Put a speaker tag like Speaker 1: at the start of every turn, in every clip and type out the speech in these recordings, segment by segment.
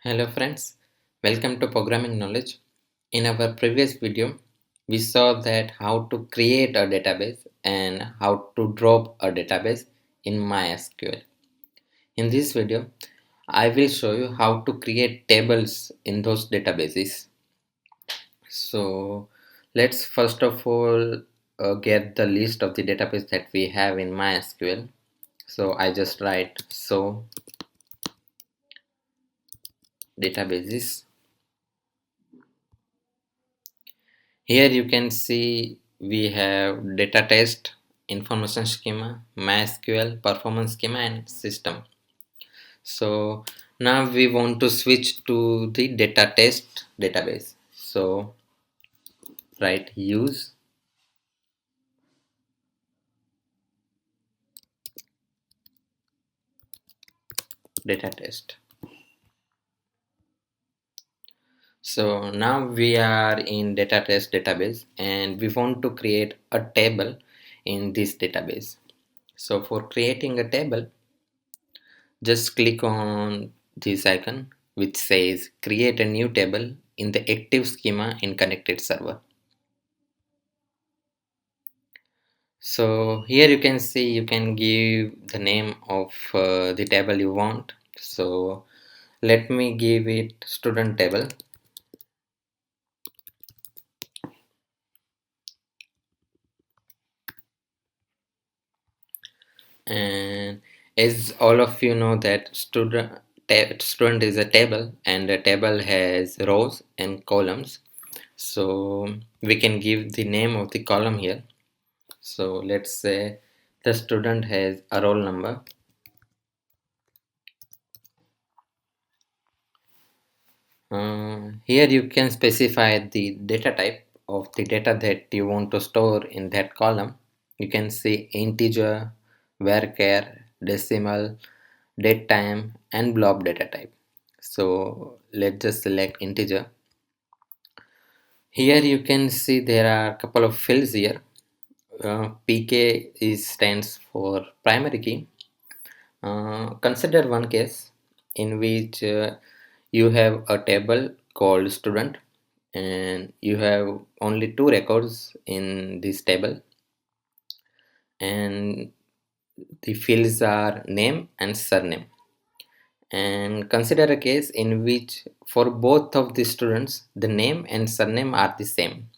Speaker 1: Hello friends, welcome to Programming Knowledge. In our previous video, we saw that how to create a database and how to drop a database in MySQL. In this video, I will show you how to create tables in those databases. So let's first of all get the list of the database that we have in MySQL. So I just write so databases. Here you can see we have data test, information schema, MySQL, performance schema and system. So now we want to switch to the data test database. So write use data test. So now we are in data test database and we want to create a table in this database. So for creating a table, just click on this icon which says create a new table in the active schema in connected server. So here you can see you can give the name of the table you want. So let me give it student table. And as all of you know that student is a table and a table has rows and columns. So we can give the name of the column here. So let's say the student has a roll number. Here you can specify the data type of the data that you want to store in that column. You can see integer, varchar, decimal, date time and blob data type. So let's just select integer. Here you can see there are a couple of fields here. PK stands for primary key. Consider one case in which you have a table called student and you have only two records in this table and the fields are name and surname. And consider a case in which for both of the students the name and surname are the same.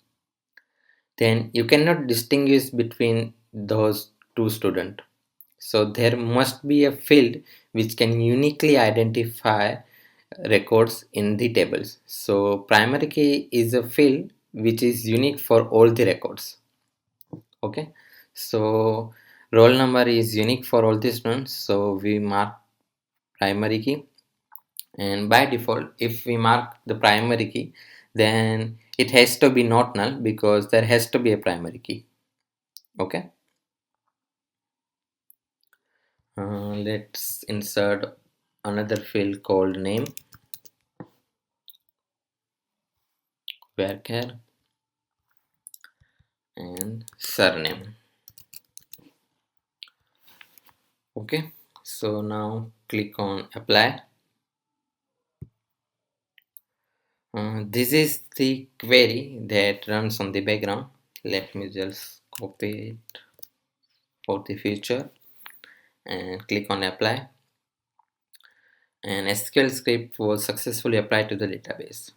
Speaker 1: Then you cannot distinguish between those two students. So there must be a field which can uniquely identify records in the tables. So primary key is a field which is unique for all the records. Okay, so roll number is unique for all the students, so we mark primary key. And by default, if we mark the primary key, then it has to be not null because there has to be a primary key. Okay, let's insert another field called name, varchar and surname. Okay, so now click on apply. This is the query that runs on the background. Let me just copy it for the future and click on apply. An SQL script was successfully applied to the database.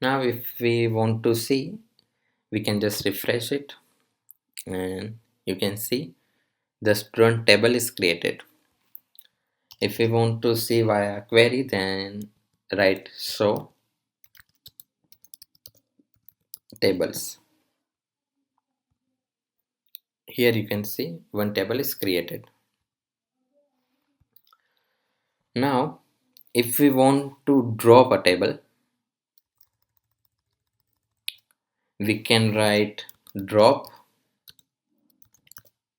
Speaker 1: Now if we want to see, we can just refresh it and you can see the student table is created. If we want to see via query, then write show tables. Here you can see one table is created. Now if we want to drop a table, we can write drop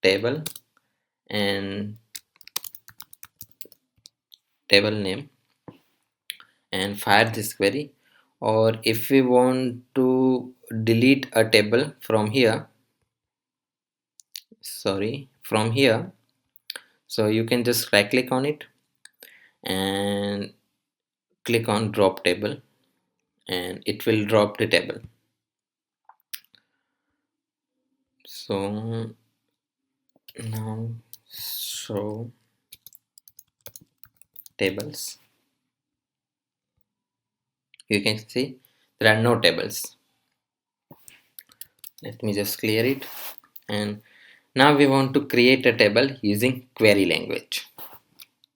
Speaker 1: table and table name and fire this query. Or if we want to delete a table from here, So you can just right click on it and click on drop table, and it will drop the table. So now show tables. You can see there are no tables. Let me just clear it. And now we want to create a table using query language.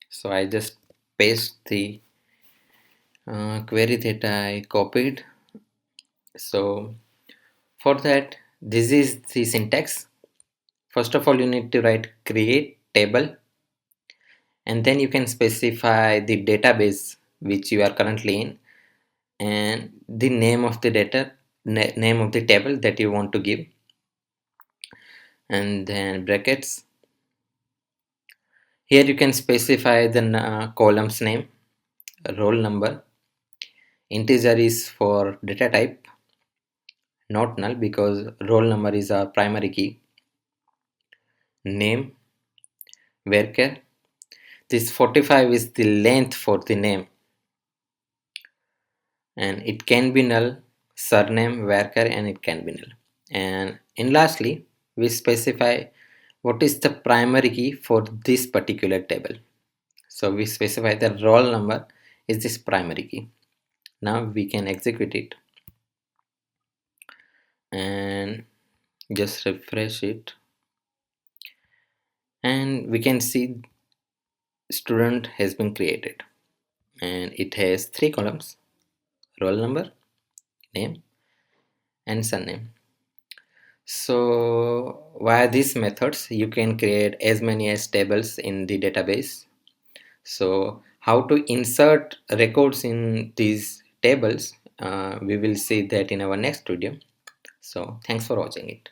Speaker 1: So I just paste the query that I copied. So for that, this is the syntax. First of all, you need to write create table, and then you can specify the database which you are currently in and the name of the name of the table that you want to give, and then brackets. Here you can specify the columns name, roll number. Integer is for data type, not null because roll number is our primary key. Name, varchar. This 45 is the length for the name, and it can be null, surname, varchar, and it can be null. And in lastly, we specify what is the primary key for this particular table. So we specify the roll number is this primary key. Now we can execute it and just refresh it, and we can see student has been created, and it has 3 columns: roll number, name, and surname. So via these methods you can create as many as tables in the database. So how to insert records in these tables, we will see that in our next video. So thanks for watching it.